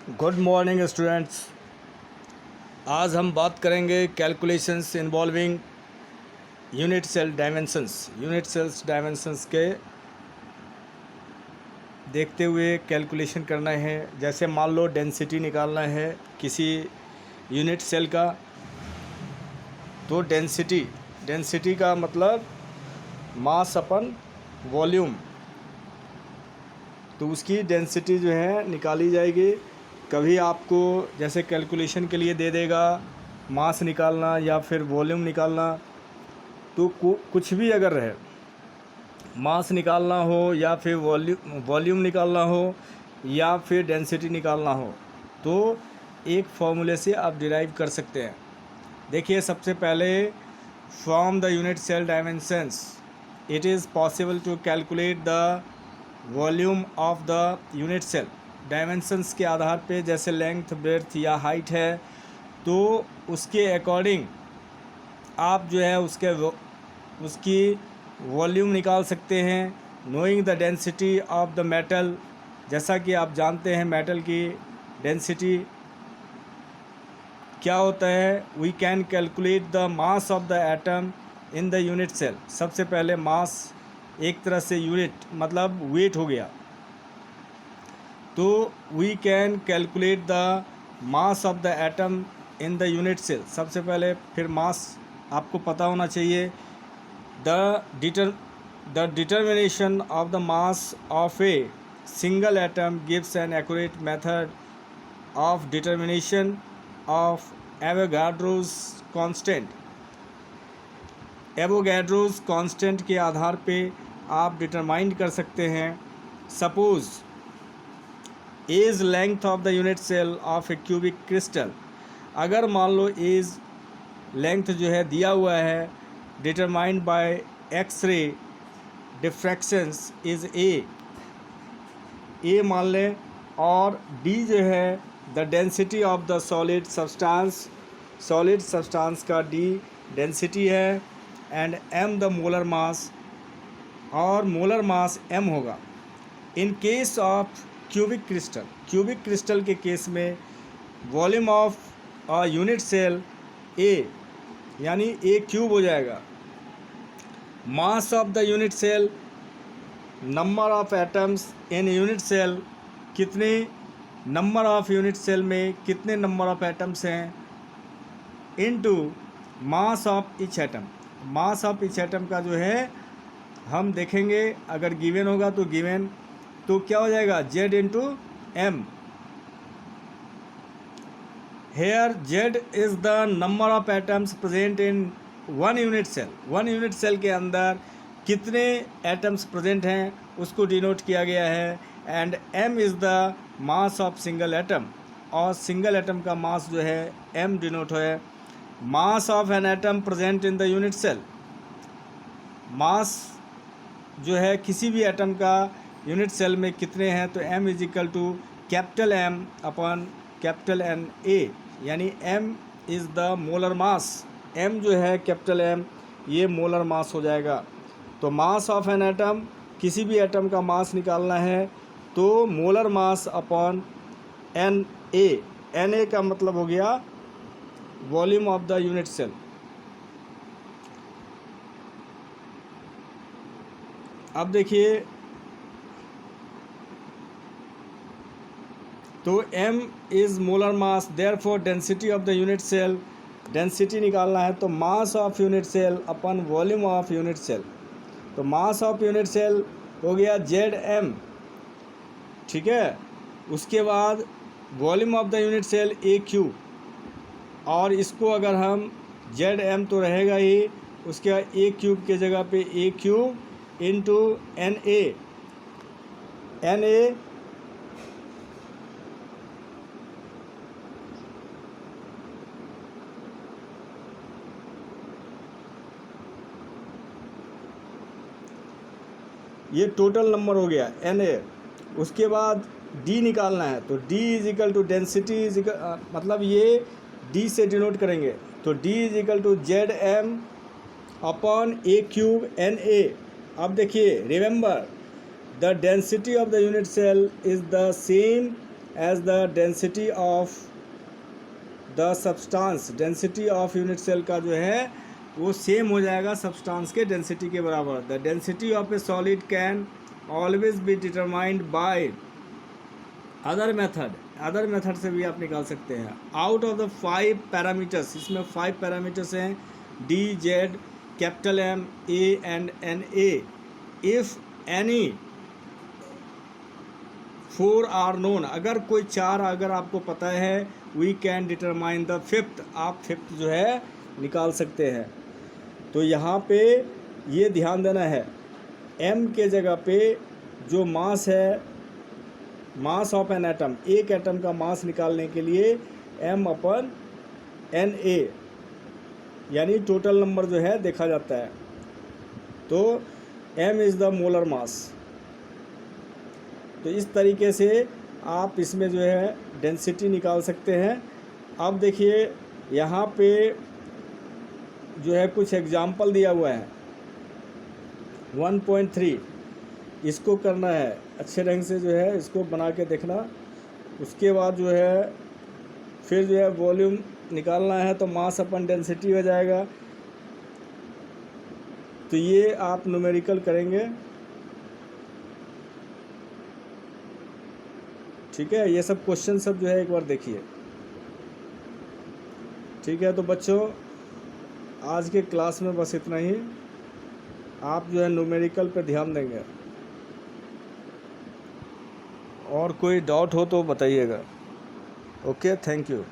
Good morning students. आज हम बात करेंगे calculations involving unit cell dimensions के देखते हुए कैलकुलेशन करना है। जैसे मान लो डेंसिटी निकालना है किसी यूनिट सेल का, तो डेंसिटी का मतलब मास अपन वॉल्यूम, तो उसकी डेंसिटी जो है निकाली जाएगी। कभी आपको जैसे कैलकुलेशन के लिए दे देगा मास निकालना या फिर वॉल्यूम निकालना, तो कुछ भी अगर रहे, मास निकालना हो या फिर वॉल्यूम निकालना हो या फिर डेंसिटी निकालना हो, तो एक फॉर्मूले से आप डिराइव कर सकते हैं। देखिए, सबसे पहले from the unit cell dimensions it is possible to calculate the volume of the unit cell. Dimensions के आधार पे, जैसे लेंथ, ब्रेड्थ या हाइट है, तो उसके अकॉर्डिंग आप जो है उसकी वॉल्यूम निकाल सकते हैं। Knowing the density of the metal, जैसा कि आप जानते हैं मेटल की डेंसिटी क्या होता है। We can calculate the mass of the atom in the unit cell. सबसे पहले मास एक तरह से यूनिट मतलब वेट हो गया, तो we can calculate the mass of the atom in the unit cell. सबसे पहले फिर मास आपको पता होना चाहिए। The determination of the mass of a single atom gives an accurate method of determination of Avogadro's constant. Avogadro's constant के आधार पे आप डिटरमाइन कर सकते हैं। Suppose edge length of the unit cell of a cubic crystal. अगर मान लो as length जो है दिया हुआ है, determined by X ray डिफ्रैक्शंस is a मान लें, और डी जो है the density of the solid substance का डी डेंसिटी है, and M the molar mass, और मोलर मास एम होगा। In case of cubic crystal के केस में volume of a unit cell A यानी ए क्यूब हो जाएगा। Mass of the unit cell, number of atoms in unit cell, कितने number of unit cell में कितने number of atoms हैं, into mass of each atom. Mass of each atom का जो है हम देखेंगे, अगर गिवन होगा तो गिवन, तो क्या हो जाएगा Z into M. Here Z is the number of atoms present in one unit cell. One unit cell के अंदर कितने एटम्स प्रेजेंट हैं उसको डिनोट किया गया है। And M is the mass of single atom, और सिंगल एटम का मास जो है एम डिनोट है। Mass of N atom present in the unit cell, mass जो है किसी भी एटम का यूनिट सेल में कितने हैं, तो m is equal to capital M upon capital N A, यानी m is the molar mass. m जो है कैपिटल M, ये मोलर मास हो जाएगा। तो मास ऑफ एन एटम, किसी भी एटम का मास निकालना है तो मोलर मास अपॉन Na का मतलब हो गया volume of the unit cell. अब देखिए, तो m is molar mass, therefore density of the unit cell, density निकालना है तो mass of unit cell upon volume of unit cell. तो मास ऑफ यूनिट सेल हो गया Zm, ठीक है। उसके बाद volume of the unit cell a cube, और इसको अगर हम Zm तो रहेगा ही, उसके बाद ए क्यूब के जगह पे ए क्यूब इंटू Na ये टोटल नंबर हो गया Na। उसके बाद D निकालना है, तो D is equal to density मतलब ये D से डिनोट करेंगे, तो D is equal to Zm upon a cube Na। अब देखिए, remember the density of the unit cell is the same as the density of the substance, density of unit cell का जो है वो same हो जाएगा सब्सटेंस के density के बराबर। The density of A solid can always be determined by other method से भी आप निकाल सकते हैं। आउट ऑफ द 5 पैरामीटर्स, इसमें 5 पैरामीटर्स हैं, D, Z, capital M, A and N A. If any 4 are known, अगर कोई 4 अगर आपको पता है, we can determine the 5th, आप 5th जो है निकाल सकते हैं। तो यहाँ पे ये ध्यान देना है, m के जगह पे जो मास है, मास ऑफ एन एटम, एक एटम का मास निकालने के लिए m/Na यानी टोटल नंबर जो है देखा जाता है। तो m इज़ द मोलर मास। तो इस तरीके से आप इसमें जो है डेंसिटी निकाल सकते हैं। अब देखिए यहाँ पे जो है कुछ एग्जाम्पल दिया हुआ है 1.3, इसको करना है अच्छे ढंग से, जो है इसको बना के देखना। उसके बाद जो है फिर जो है वॉल्यूम निकालना है, तो मास अपन डेंसिटी हो जाएगा। तो ये आप न्यूमेरिकल करेंगे, ठीक है। ये सब क्वेश्चन सब जो है एक बार देखिए, ठीक है। तो बच्चों आज के क्लास में बस इतना ही। आप जो है न्यूमेरिकल पे ध्यान देंगे, और कोई डाउट हो तो बताइएगा। Okay, thank you.